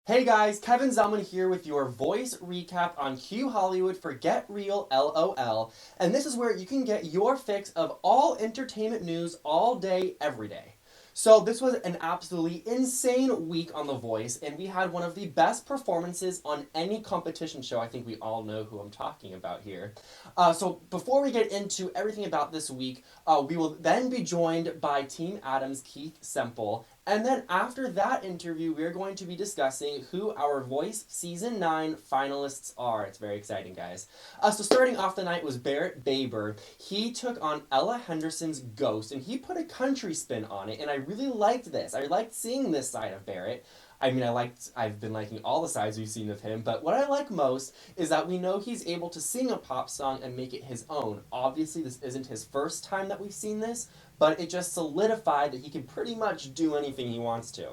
Hey guys, Kevin Zellman here with your voice recap on Q Hollywood for Get Real LOL, and this is where you can get your fix of all entertainment news all day, every day. So this was an absolutely insane week on The Voice, and we had one of the best performances on any competition show. I think we all know who I'm talking about here. So before we get into everything about this week, we will then be joined by Team Adam's Keith Semple. And then after that interview, we're going to be discussing who our Voice Season 9 finalists are. It's very exciting, guys. So starting off the night was Barrett Baber. He took on Ella Henderson's Ghost, and he put a country spin on it, and I really liked this. I liked seeing this side of Barrett. I've been liking all the sides we've seen of him, but what I like most is that we know he's able to sing a pop song and make it his own. Obviously, this isn't his first time that we've seen this, but it just solidified that he can pretty much do anything he wants to.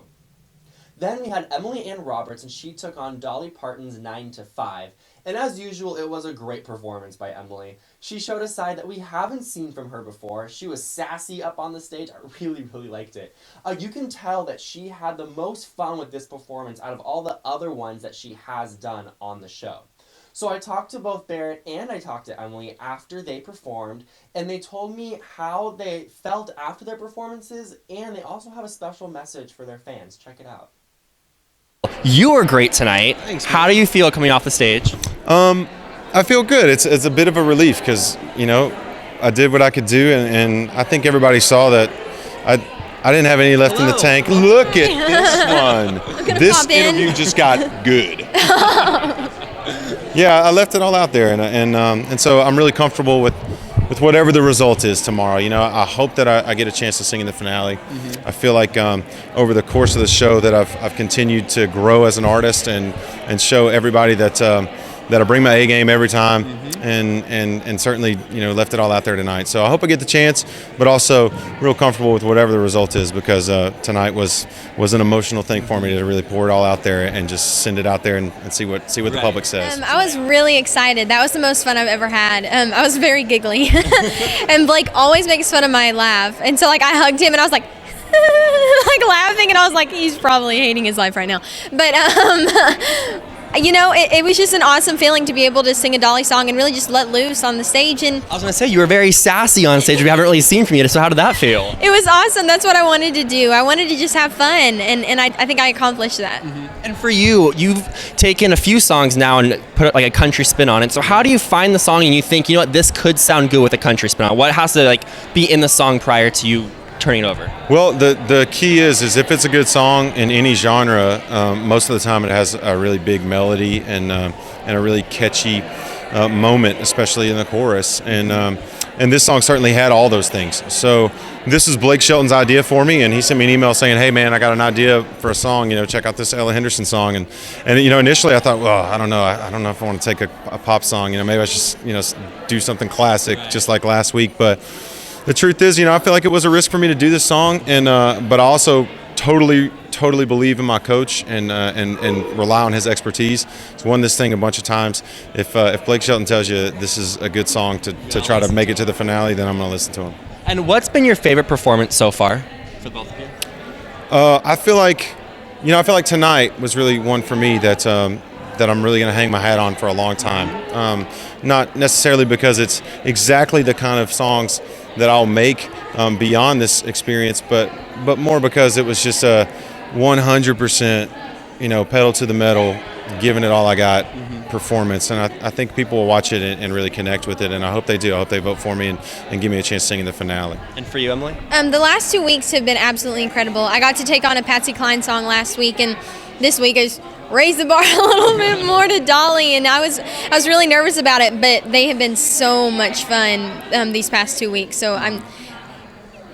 Then we had Emily Ann Roberts, and she took on Dolly Parton's 9 to 5. And as usual, it was a great performance by Emily. She showed a side that we haven't seen from her before. She was sassy up on the stage. I really liked it. You can tell that she had the most fun with this performance out of all the other ones that she has done on the show. So I talked to both Barrett and I talked to Emily after they performed, and they told me how they felt after their performances, and they also have a special message for their fans. Check it out. You were great tonight. Thanks, man. How do you feel coming off the stage? I feel good. It's a bit of a relief because I did what I could do, and I think everybody saw that I didn't have any left in the tank. Look at this one. This interview just got good. Yeah, I left it all out there, and so I'm really comfortable with whatever the result is tomorrow. I hope that I get a chance to sing in the finale. I feel like over the course of the show that I've continued to grow as an artist and show everybody that I bring my A game every time, and certainly left it all out there tonight. So I hope I get the chance, but also real comfortable with whatever the result is, because tonight was an emotional thing for me to really pour it all out there and just send it out there and see what the public says. I was really excited. That was the most fun I've ever had. I was very giggly, and Blake always makes fun of my laugh, and so I hugged him and I was like. Laughing, and I was like, he's probably hating his life right now. But it was just an awesome feeling to be able to sing a Dolly song and really just let loose on the stage. And I was going to say, you were very sassy on stage. We haven't really seen from you, so how did that feel? it was awesome. That's what I wanted to do. I wanted to just have fun, and I think I accomplished that. And for you, you've taken a few songs now and put like a country spin on it. So how do you find the song and you think, you know what, this could sound good with a country spin on it? What has to be in the song prior to you turning it over? Well, the key is if it's a good song in any genre, most of the time it has a really big melody and a really catchy moment, especially in the chorus. And this song certainly had all those things. So this is Blake Shelton's idea for me, and he sent me an email saying, "Hey man, I got an idea for a song. Check out this Ella Henderson song." And initially I thought, well, I don't know if I want to take a pop song. Maybe I should do something classic, just like last week, but. The truth is, I feel like it was a risk for me to do this song, and but I also totally believe in my coach and rely on his expertise. He's won this thing a bunch of times. If Blake Shelton tells you this is a good song to try to make it to the finale, then I'm going to listen to him. And what's been your favorite performance so far for both of you? I feel like tonight was really one for me that I'm really going to hang my hat on for a long time. Not necessarily because it's exactly the kind of songs that I'll make beyond this experience, but more because it was just a 100%, pedal to the metal, giving it all I got performance, and I think people will watch it and really connect with it, and I hope they do. I hope they vote for me and give me a chance to sing in the finale. And for you, Emily? The last 2 weeks have been absolutely incredible. I got to take on a Patsy Cline song last week, and this week is raise the bar a little bit more to Dolly, and I was really nervous about it, but they have been so much fun these past 2 weeks, so I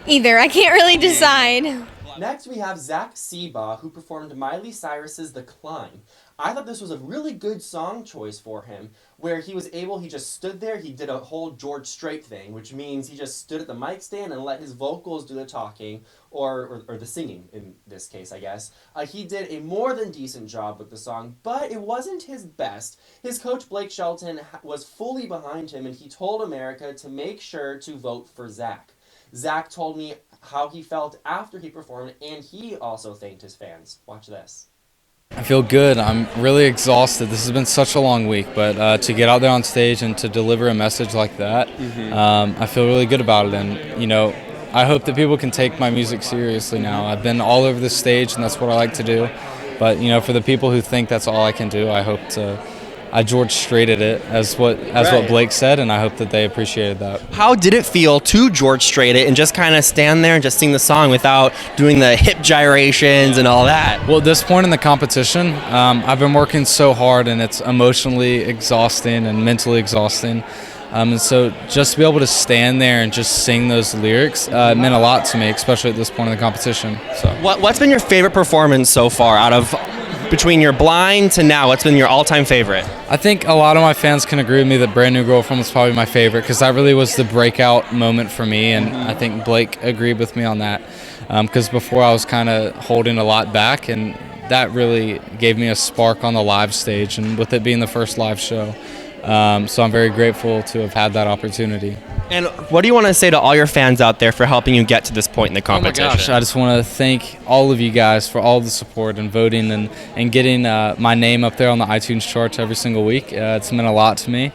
can't really decide. Next, we have Zach Seabah, who performed Miley Cyrus's The Climb. I thought this was a really good song choice for him, where he just stood there, he did a whole George Strait thing, which means he just stood at the mic stand and let his vocals do the talking, or the singing in this case, I guess. He did a more than decent job with the song, but it wasn't his best. His coach, Blake Shelton, was fully behind him, and he told America to make sure to vote for Zach. Zach told me how he felt after he performed, and he also thanked his fans. Watch this. I feel good. I'm really exhausted. This has been such a long week, but to get out there on stage and to deliver a message like that, I feel really good about it. And, I hope that people can take my music seriously now. I've been all over the stage, and that's what I like to do. But, for the people who think that's all I can do, I George Straighted it as what Blake said, and I hope that they appreciated that. How did it feel to George Strait it and just kind of stand there and just sing the song without doing the hip gyrations and all that? Well, at this point in the competition, I've been working so hard, and it's emotionally exhausting and mentally exhausting. And so just to be able to stand there and just sing those lyrics meant a lot to me, especially at this point in the competition. So, What's been your favorite performance so far out of between your blind to now? What's been your all-time favorite? I think a lot of my fans can agree with me that Brand New Girlfriend was probably my favorite because that really was the breakout moment for me, and I think Blake agreed with me on that because before I was kind of holding a lot back, and that really gave me a spark on the live stage, and with it being the first live show. So I'm very grateful to have had that opportunity. And what do you want to say to all your fans out there for helping you get to this point in the competition? Oh my gosh, I just want to thank all of you guys for all the support and voting and getting my name up there on the iTunes charts every single week. It's meant a lot to me.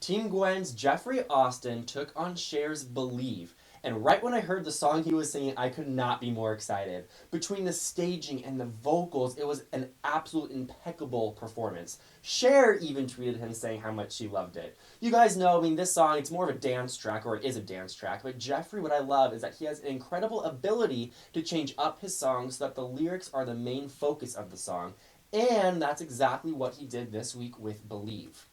Team Gwen's Jeffrey Austin took on Cher's Believe. And right when I heard the song he was singing, I could not be more excited. Between the staging and the vocals, it was an absolute impeccable performance. Cher even tweeted him saying how much she loved it. You guys know, this song, it's more of a dance track, or it is a dance track, but Jeffrey, what I love is that he has an incredible ability to change up his songs so that the lyrics are the main focus of the song. And that's exactly what he did this week with Believe.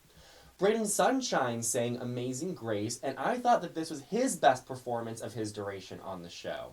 Braden Sunshine sang Amazing Grace, and I thought that this was his best performance of his duration on the show.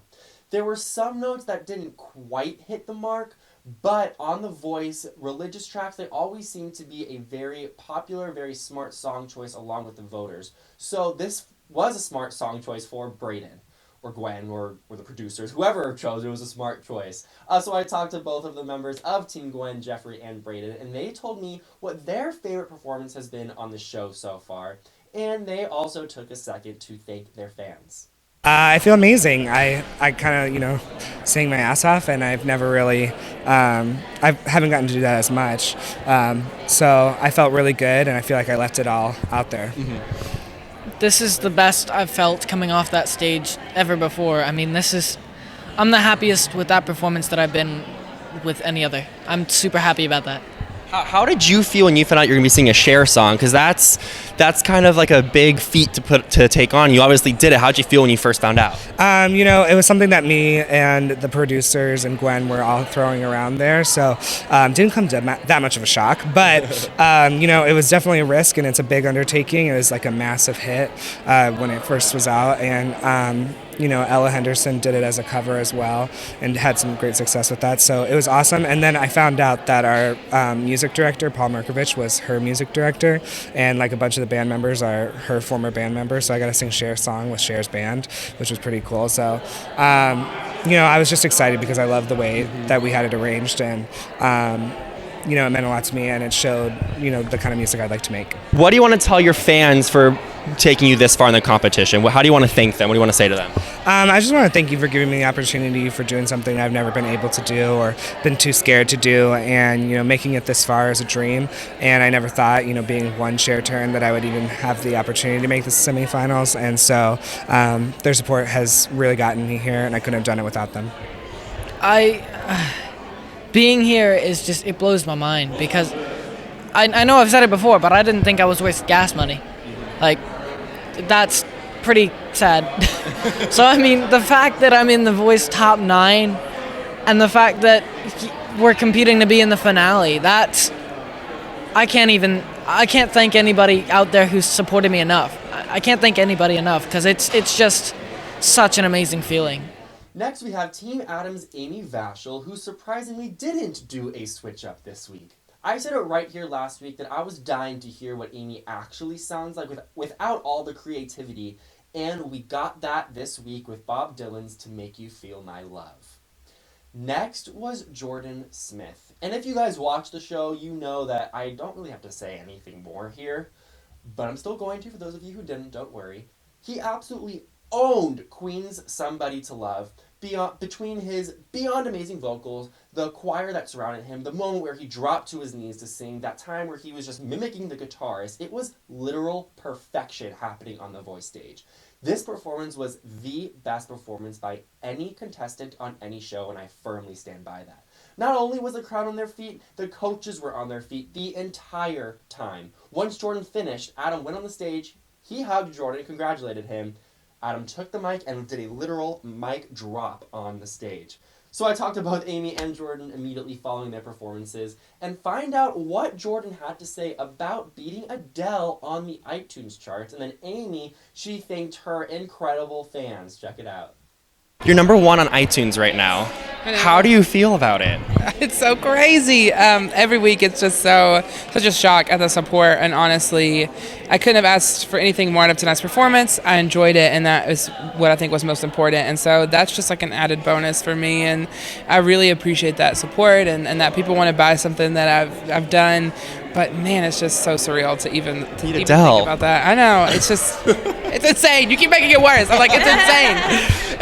There were some notes that didn't quite hit the mark, but on The Voice, religious tracks, they always seem to be a very popular, very smart song choice along with the voters. So this was a smart song choice for Braden, or Gwen, or the producers, whoever chose it was a smart choice. So I talked to both of the members of Team Gwen, Jeffrey and Braden, and they told me what their favorite performance has been on the show so far, and they also took a second to thank their fans. I feel amazing. I kind of, sang my ass off, and I've never really, I haven't gotten to do that as much. So I felt really good, and I feel like I left it all out there. Mm-hmm. This is the best I've felt coming off that stage ever before. I'm the happiest with that performance that I've been with any other. I'm super happy about that. How did you feel when you found out you're going to be singing a Cher song? Because that's kind of like a big feat to take on. You obviously did it. How did you feel when you first found out? It was something that me and the producers and Gwen were all throwing around there, so didn't come to that much of a shock. But it was definitely a risk, and it's a big undertaking. It was like a massive hit when it first was out, and Ella Henderson did it as a cover as well and had some great success with that. So it was awesome. And then I found out that our music director, Paul Merkovich, was her music director, and like a bunch of the band members are her former band members. So I got to sing Cher's song with Cher's band, which was pretty cool. So, I was just excited because I love the way that we had it arranged, and it meant a lot to me, and it showed, the kind of music I'd like to make. What do you want to tell your fans for taking you this far in the competition? How do you want to thank them? What do you want to say to them? I just want to thank you for giving me the opportunity for doing something I've never been able to do or been too scared to do, and making it this far is a dream. And I never thought, being one Cher turn, that I would even have the opportunity to make the semifinals. And so their support has really gotten me here, and I couldn't have done it without them. Being here is just, it blows my mind because I know I've said it before, but I didn't think I was wasting gas money. That's pretty sad. So, the fact that I'm in The Voice top 9 and the fact that we're competing to be in the finale, I can't thank anybody out there who's supported me enough. I can't thank anybody enough because it's just such an amazing feeling. Next, we have Team Adam's Amy Vachal, who surprisingly didn't do a switch-up this week. I said it right here last week that I was dying to hear what Amy actually sounds like without all the creativity, and we got that this week with Bob Dylan's To Make You Feel My Love. Next was Jordan Smith. And if you guys watch the show, you know that I don't really have to say anything more here, but I'm still going to. For those of you who didn't, don't worry. He absolutely owned Queen's Somebody to Love, between his beyond amazing vocals, the choir that surrounded him, the moment where he dropped to his knees to sing, that time where he was just mimicking the guitarist, it was literal perfection happening on the Voice stage. This performance was the best performance by any contestant on any show, and I firmly stand by that. Not only was the crowd on their feet, the coaches were on their feet the entire time. Once Jordan finished, Adam went on the stage, he hugged Jordan and congratulated him. Adam took the mic and did a literal mic drop on the stage. So I talked to both Amy and Jordan immediately following their performances and find out what Jordan had to say about beating Adele on the iTunes charts. And then Amy, she thanked her incredible fans. Check it out. You're number 1 on iTunes right now. How do you feel about it? It's so crazy. Every week it's just such a shock at the support, and honestly, I couldn't have asked for anything more out of tonight's performance. I enjoyed it, and that is what I think was most important, and so that's just like an added bonus for me, and I really appreciate that support and that people want to buy something that I've done. But man, it's just so surreal to even think about that. I know, it's just, it's insane. You keep making it worse. I'm like, it's insane.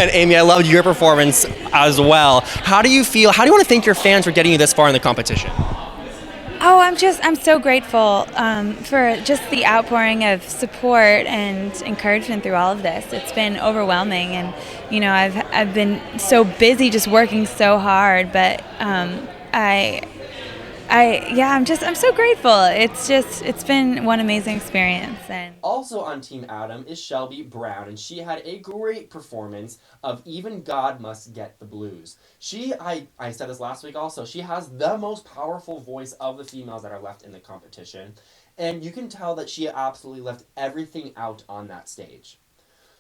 And Amy, I loved your performance as well. How do you feel? How do you want to thank your fans for getting you this far in the competition? Oh, I'm so grateful for just the outpouring of support and encouragement through all of this. It's been overwhelming, and you know, I've been so busy just working so hard, but I'm so grateful. It's been one amazing experience. And also on Team Adam is Shelby Brown, and she had a great performance of Even God Must Get the Blues. I said this last week also, she has the most powerful voice of the females that are left in the competition, and you can tell that she absolutely left everything out on that stage.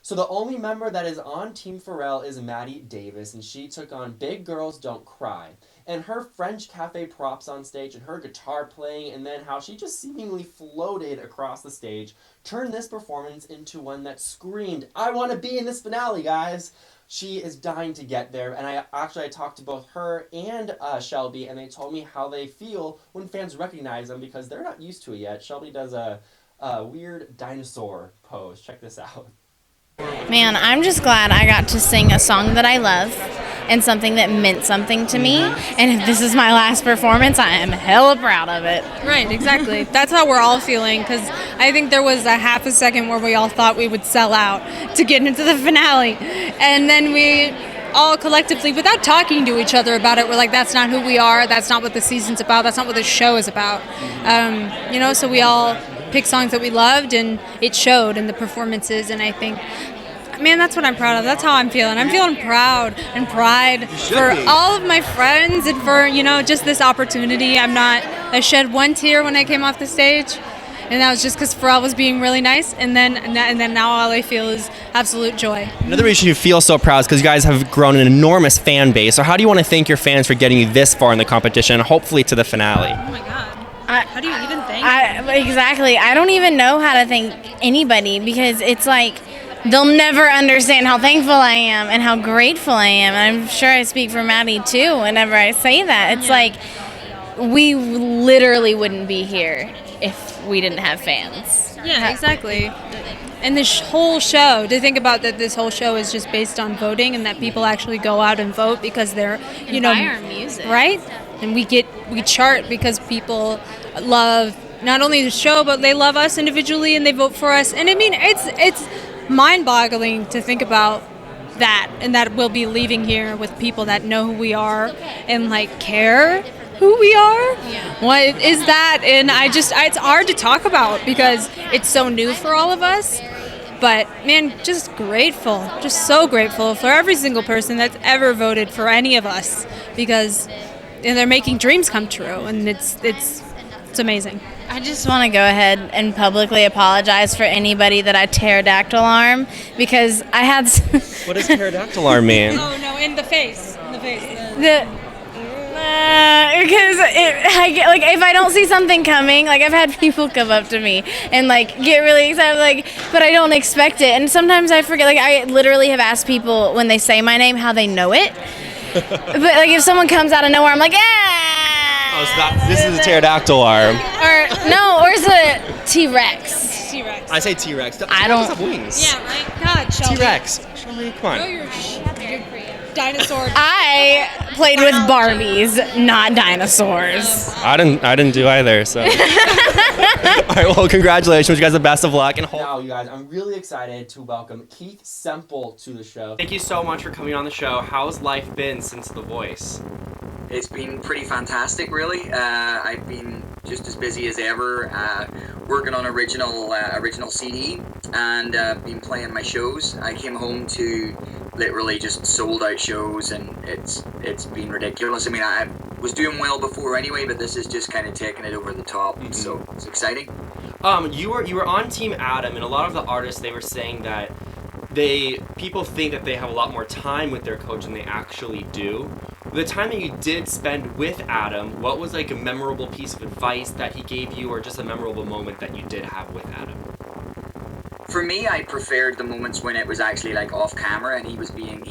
So the only member that is on Team Pharrell is Maddie Davis, and she took on Big Girls Don't Cry. And her French cafe props on stage and her guitar playing, and then how she just seemingly floated across the stage, turned this performance into one that screamed, "I want to be in this finale, guys!" She is dying to get there, and I talked to both her and Shelby, and they told me how they feel when fans recognize them because they're not used to it yet. Shelby does a weird dinosaur pose. Check this out. Man, I'm just glad I got to sing a song that I love and something that meant something to me. And if this is my last performance, I am hella proud of it. Right, exactly. That's how we're all feeling, because I think there was a half a second where we all thought we would sell out to get into the finale. And then we all collectively, without talking to each other about it, we're like, that's not who we are, that's not what the season's about, that's not what the show is about. So we all picked songs that we loved, and it showed in the performances, and I think, man, that's what I'm proud of. That's how I'm feeling. I'm feeling proud and pride for all of my friends and for, just this opportunity. I shed one tear when I came off the stage, and that was just because Pharrell was being really nice, and then now all I feel is absolute joy. Another reason you feel so proud is because you guys have grown an enormous fan base. So how do you want to thank your fans for getting you this far in the competition, hopefully to the finale? Oh my God. How do you even thank them? Exactly. I don't even know how to thank anybody, because it's like they'll never understand how thankful I am and how grateful I am. And I'm sure I speak for Maddie too whenever I say that. It's like we literally wouldn't be here if we didn't have fans. Yeah, exactly. And this whole show, to think about that this whole show is just based on voting, and that people actually go out and vote because they're, buy our music. Right? And we chart because people love not only the show, but they love us individually and they vote for us. And I mean, it's mind-boggling to think about that, and that we'll be leaving here with people that know who we are and care who we are. Yeah. What is that? And it's hard to talk about because it's so new for all of us. But man, just grateful, just so grateful for every single person that's ever voted for any of us, because they're making dreams come true, and it's amazing. I just want to go ahead and publicly apologize for anybody that I pterodactyl arm, because I had. What does pterodactyl arm mean? Oh no, in the face. Because if I don't see something coming, I've had people come up to me and get really excited, but I don't expect it, and sometimes I forget. I literally have asked people when they say my name how they know it, but if someone comes out of nowhere, I'm like, Oh, so this is a pterodactyl arm. Or is it T-Rex? T-Rex. I say T-Rex. I don't have wings. Yeah, right. God, Shelby. T-Rex. Shelby, come on. No, you're good for you. Dinosaurs. I played with Barbies, not dinosaurs. I didn't do either. So. All right. Well, congratulations. You guys the best of luck. And Now, you guys, I'm really excited to welcome Keith Semple to the show. thank you so much for coming on the show. How's life been since The Voice? It's been pretty fantastic, really. I've been just as busy as ever, working on original CD, and been playing my shows. I came home to literally just sold out shows, and it's been ridiculous. I mean, I was doing well before anyway, but this is just kind of taking it over the top. So it's exciting. You were on Team Adam, and a lot of the artists, they were saying that people think that they have a lot more time with their coach than they actually do. The time that you did spend with Adam, what was like a memorable piece of advice that he gave you, or just a memorable moment that you did have with Adam? For me, I preferred the moments when it was actually like off camera and he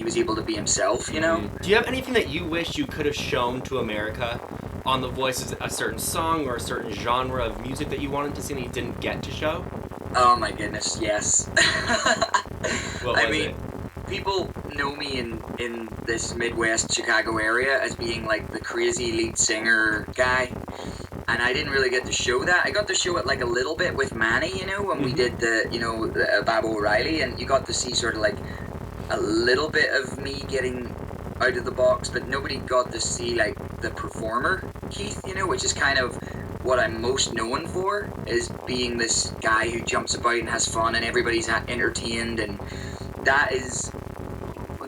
was able to be himself, you know? Do you have anything that you wish you could have shown to America on The Voice, a certain song or a certain genre of music that you wanted to see and you didn't get to show? Oh my goodness, yes. What was it? People know me in this Midwest Chicago area as being like the crazy lead singer guy, and I didn't really get to show that. I got to show it like a little bit with Manny, you know, when we did the Bob O'Reilly, and you got to see sort of like a little bit of me getting out of the box, but nobody got to see like the performer Keith, you know, which is kind of what I'm most known for, is being this guy who jumps about and has fun and everybody's entertained, and that is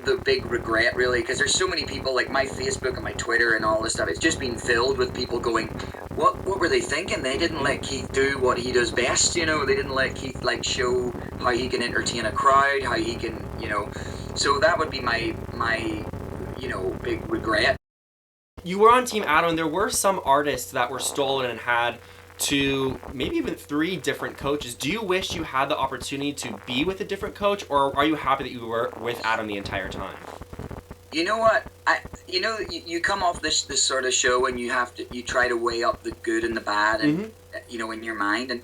the big regret, really, because there's so many people, like my Facebook and my Twitter and all this stuff, it's just been filled with people going, what were they thinking? They didn't let Keith do what he does best, you know, they didn't let Keith like show how he can entertain a crowd, how he can, you know, so that would be my you know, big regret. You were on Team Adam, and there were some artists that were stolen and had 2, maybe even 3 different coaches. Do you wish you had the opportunity to be with a different coach, or are you happy that you were with Adam the entire time? You know what? You come off this sort of show and you try to weigh up the good and the bad, and you know, in your mind. And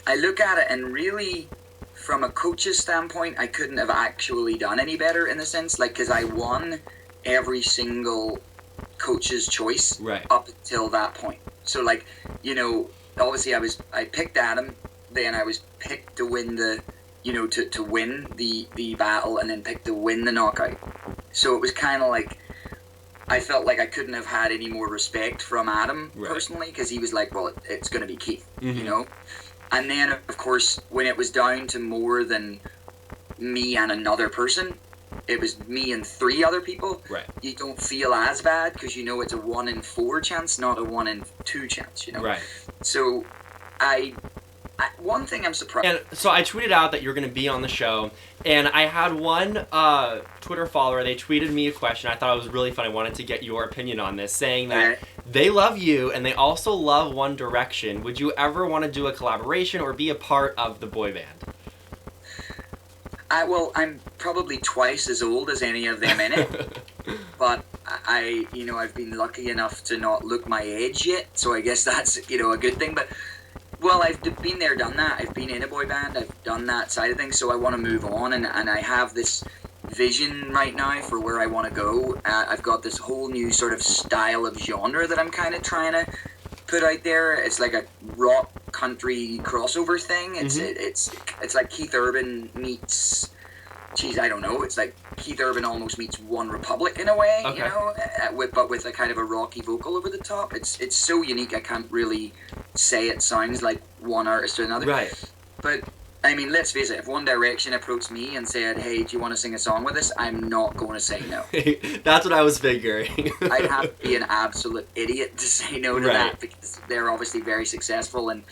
I look at it, and really, from a coach's standpoint, I couldn't have actually done any better in the sense, like, because I won every single coach's choice up until that point. So, like, you know, obviously I picked Adam, then I was picked to win the, you know, to win the battle, and then picked to win the knockout. So it was kind of like, I felt like I couldn't have had any more respect from Adam personally, because he was like, well, it's going to be Keith, you know? And then, of course, when it was down to more than me and another person, it was me and 3 other people. You don't feel as bad because you know it's a 1 in 4 chance, not a 1 in 2 chance, you know? So one thing I'm surprised. And so I tweeted out that you're going to be on the show, and I had one Twitter follower, they tweeted me a question. I thought it was really fun. I wanted to get your opinion on this, saying that they love you and they also love One Direction. Would you ever want to do a collaboration or be a part of the boy band? Well, I'm probably twice as old as any of them in it, but I've been lucky enough to not look my age yet, so I guess that's, you know, a good thing. But, well, I've been there, done that. I've been in a boy band. I've done that side of things, so I want to move on, and I have this vision right now for where I want to go. I've got this whole new sort of style of genre that I'm kind of trying to put out there. It's like a rock country crossover thing. It's like Keith Urban meets, I don't know, it's like Keith Urban almost meets One Republic in a way, you know, but with a kind of a rocky vocal over the top. It's so unique, I can't really say it sounds like one artist or another. But I mean, let's face it, if One Direction approached me and said, hey, do you want to sing a song with us? I'm not going to say no. That's what I was figuring. I'd have to be an absolute idiot to say no to that, because they're obviously very successful, and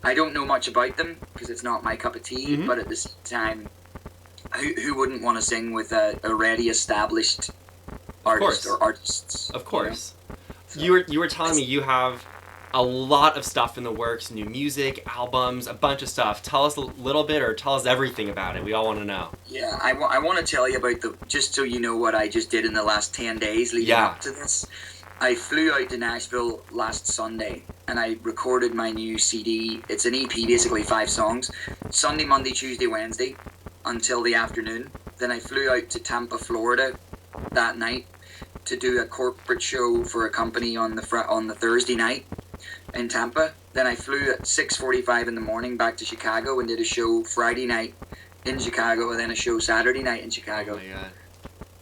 I don't know much about them because it's not my cup of tea, but at the same time, who wouldn't want to sing with a already established artist or artists? Of course. You know? You were telling me you have a lot of stuff in the works, new music, albums, a bunch of stuff. Tell us a little bit, or tell us everything about it. We all want to know. Yeah, I want to tell you about just so you know what I just did in the last 10 days leading up to this. I flew out to Nashville last Sunday, and I recorded my new CD. It's an EP, basically 5 songs. Sunday, Monday, Tuesday, Wednesday, until the afternoon. Then I flew out to Tampa, Florida, that night to do a corporate show for a company on the Thursday night in Tampa. Then I flew at 6:45 in the morning back to Chicago and did a show Friday night in Chicago, and then a show Saturday night in Chicago. Oh my God.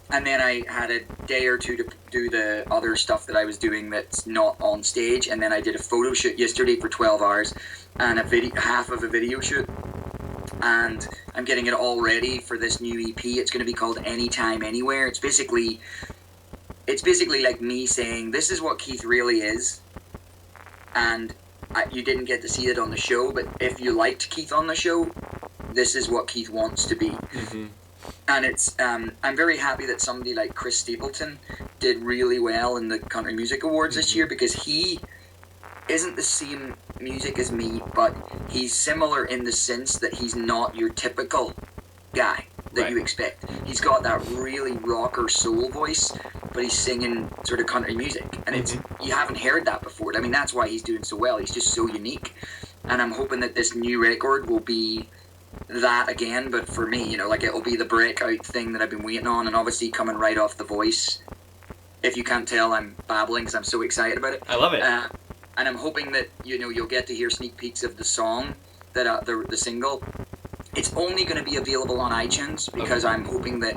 And then I had a day or two to do the other stuff that I was doing that's not on stage. And then I did a photo shoot yesterday for 12 hours and half of a video shoot. And I'm getting it all ready for this new EP. It's going to be called Anytime, Anywhere. It's basically like me saying, this is what Keith really is. And you didn't get to see it on the show, but if you liked Keith on the show, this is what Keith wants to be. Mm-hmm. And it's I'm very happy that somebody like Chris Stapleton did really well in the Country Music Awards this year, because he isn't the same music as me, but he's similar in the sense that he's not your typical guy that you expect. He's got that really rocker soul voice, but he's singing sort of country music, and it's you haven't heard that before. I mean, that's why he's doing so well. He's just so unique, and I'm hoping that this new record will be that again, but for me, you know, like it'll be the breakout thing that I've been waiting on, and obviously coming right off The Voice. If you can't tell, I'm babbling because I'm so excited about it. I love it. And I'm hoping that, you know, you'll get to hear sneak peeks of the song, that the single. It's only going to be available on iTunes, because I'm hoping that,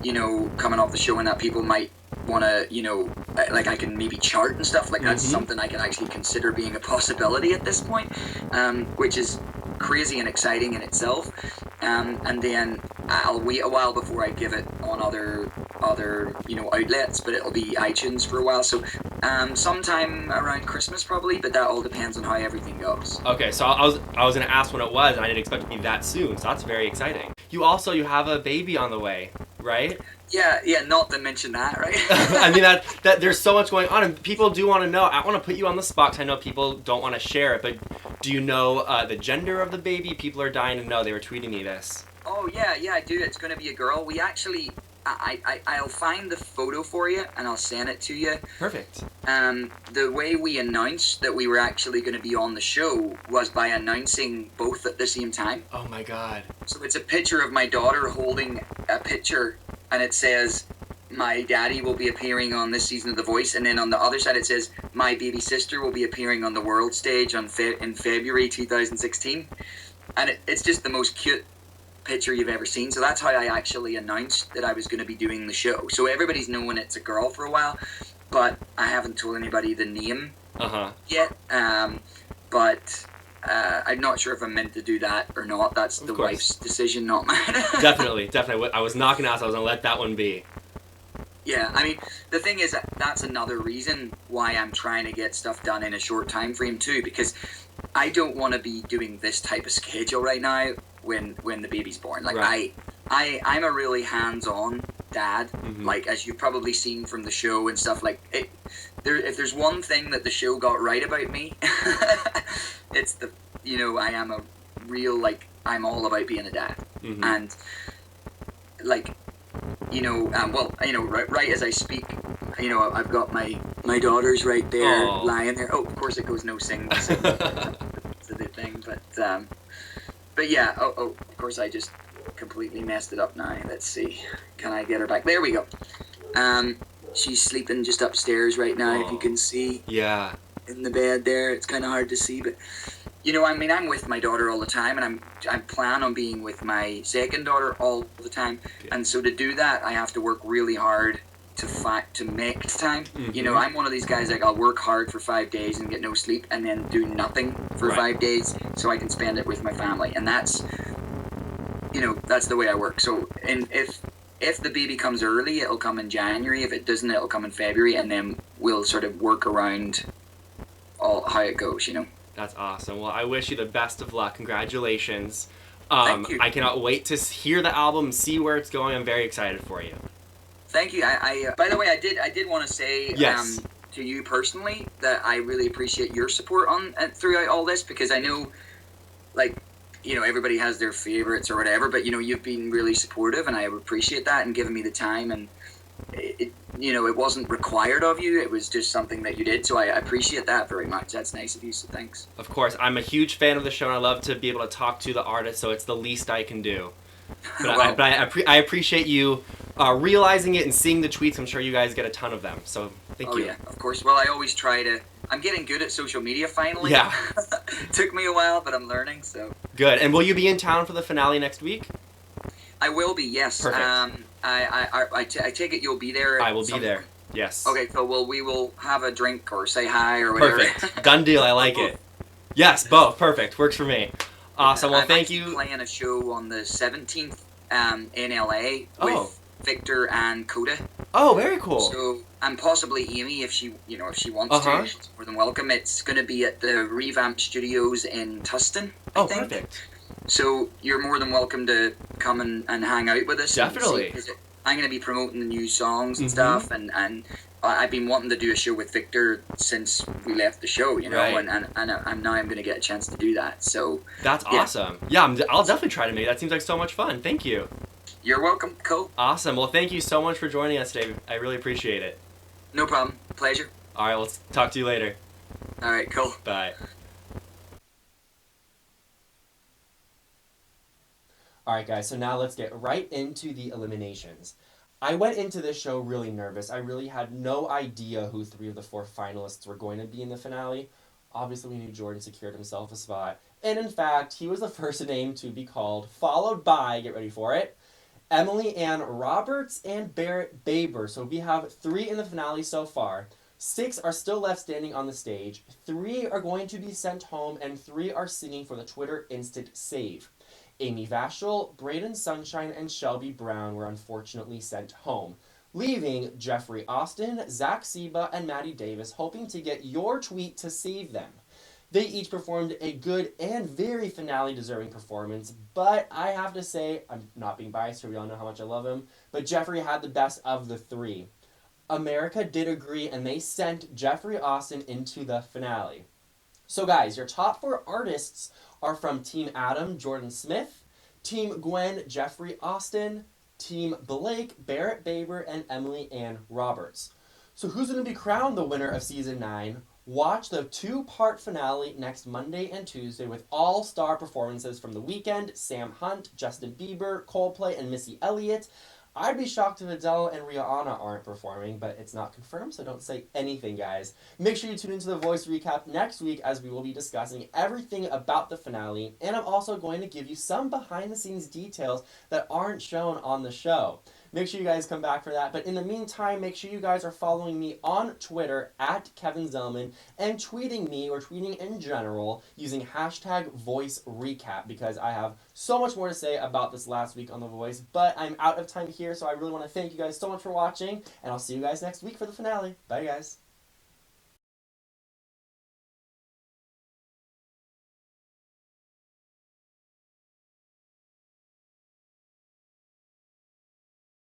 you know, coming off the show and that people might want to, you know, like I can maybe chart and stuff. Like that's something I can actually consider being a possibility at this point, which is crazy and exciting in itself. And then I'll wait a while before I give it on other you know, outlets, but it'll be iTunes for a while. So sometime around Christmas probably, but that all depends on how everything goes. Okay, so I was gonna ask when it was, and I didn't expect it to be that soon. So that's very exciting. You have a baby on the way, right? Yeah, not to mention that, right? I mean, that there's so much going on, and people do want to know. I want to put you on the spot, 'cause I know people don't want to share it, but do you know the gender of the baby? People are dying to know. They were tweeting me this. Oh, yeah, I do. It's going to be a girl. We actually, I'll find the photo for you, and I'll send it to you. Perfect. The way we announced that we were actually going to be on the show was by announcing both at the same time. Oh, my God. So it's a picture of my daughter holding a picture, and it says, my daddy will be appearing on this season of The Voice, and then on the other side it says, my baby sister will be appearing on the world stage in February 2016. And it's just the most cute picture you've ever seen. So that's how I actually announced that I was going to be doing the show. So everybody's knowing it's a girl for a while, but I haven't told anybody the name yet. But I'm not sure if I'm meant to do that or not. That's the wife's decision, not mine. Definitely. I was not going to ask. I was going to let that one be. Yeah, I mean, the thing is that's another reason why I'm trying to get stuff done in a short time frame too, because I don't want to be doing this type of schedule right now when the baby's born. Like I'm a really hands-on dad, like as you've probably seen from the show and stuff. Like if there's one thing that the show got right about me, it's I am a real, like, I'm all about being a dad, and like, right as I speak, I've got my daughters right there lying there. Oh, of course it goes no sing. It's the thing, but yeah. Oh, of course I just completely messed it up now. Let's see. Can I get her back? There we go. She's sleeping just upstairs right now. If you can see. Yeah. In the bed there, it's kind of hard to see, but I'm with my daughter all the time, and I plan on being with my second daughter all the time. And so to do that, I have to work really hard to make time. I'm one of these guys, like, I'll work hard for 5 days and get no sleep, and then do nothing for 5 days so I can spend it with my family. And that's the way I work. So, and if the baby comes early, it'll come in January. If it doesn't, it'll come in February, and then we'll sort of work around how it goes. That's awesome. Well, I wish you the best of luck. Congratulations. Thank you. I cannot wait to hear the album, see where it's going. I'm very excited for you. Thank you. I by the way, I did want to say to you personally that I really appreciate your support throughout all this, because I know, like, everybody has their favorites or whatever, but you've been really supportive, and I appreciate that, and giving me the time, and it wasn't required of you. It was just something that you did, so I appreciate that very much. That's nice of you, so thanks. Of course, I'm a huge fan of the show, and I love to be able to talk to the artist, so it's the least I can do. But I appreciate you realizing it and seeing the tweets. I'm sure you guys get a ton of them. So thank you. Oh yeah, of course. Well, I always try to. I'm getting good at social media finally. Yeah. Took me a while, but I'm learning. So Good. And will you be in town for the finale next week? I will be. Yes. Perfect. I take it you'll be there. I will be there. Yes. Okay. So we will have a drink or say hi or whatever. Perfect. Done deal. I like it. Yes, both. Perfect. Works for me. Awesome. Well, thank you. I'm playing a show on the 17th in LA with Oh. Victor and Coda. Oh, very cool. So, and possibly Amy if she wants to. She's more than welcome. It's going to be at the Revamp Studios in Tustin, I think. Perfect. So you're more than welcome to come and hang out with us. Definitely. I'm going to be promoting the new songs and stuff, and I've been wanting to do a show with Victor since we left the show, you know, Right. and now I'm going to get a chance to do that. So That's awesome. Yeah, I'll definitely try to make it. That seems like so much fun. Thank you. You're welcome. Cool. Awesome. Well, thank you so much for joining us today. I really appreciate it. No problem. Pleasure. All right, let's talk to you later. All right, cool. Bye. All right, guys, so now let's get right into the eliminations. I went into this show really nervous. I really had no idea who 3 of the 4 finalists were going to be in the finale. Obviously, we knew Jordan secured himself a spot. And in fact, he was the first name to be called, followed by, get ready for it, Emily Ann Roberts and Barrett Baber. So we have 3 in the finale so far. 6 are still left standing on the stage. 3 are going to be sent home, and 3 are singing for the Twitter Instant Save. Amy Vachal, Braden Sunshine, and Shelby Brown were unfortunately sent home, leaving Jeffrey Austin, Zach Seabah, and Maddie Davis hoping to get your tweet to save them. They each performed a good and very finale-deserving performance, but I have to say, I'm not being biased here, we all know how much I love him, but Jeffrey had the best of the 3. America did agree, and they sent Jeffrey Austin into the finale. So guys, your top 4 artists are from Team Adam, Jordan Smith, Team Gwen, Jeffrey Austin, Team Blake, Barrett Baber, and Emily Ann Roberts. So who's going to be crowned the winner of Season 9? Watch the 2-part finale next Monday and Tuesday with all-star performances from The Weeknd, Sam Hunt, Justin Bieber, Coldplay, and Missy Elliott. I'd be shocked if Adele and Rihanna aren't performing, but it's not confirmed, so don't say anything, guys. Make sure you tune into The Voice Recap next week as we will be discussing everything about the finale, and I'm also going to give you some behind-the-scenes details that aren't shown on the show. Make sure you guys come back for that, but in the meantime, make sure you guys are following me on Twitter at Kevin Zellman and tweeting me or tweeting in general using hashtag VoiceRecap because I have so much more to say about this last week on The Voice, but I'm out of time here, so I really want to thank you guys so much for watching, and I'll see you guys next week for the finale. Bye, guys.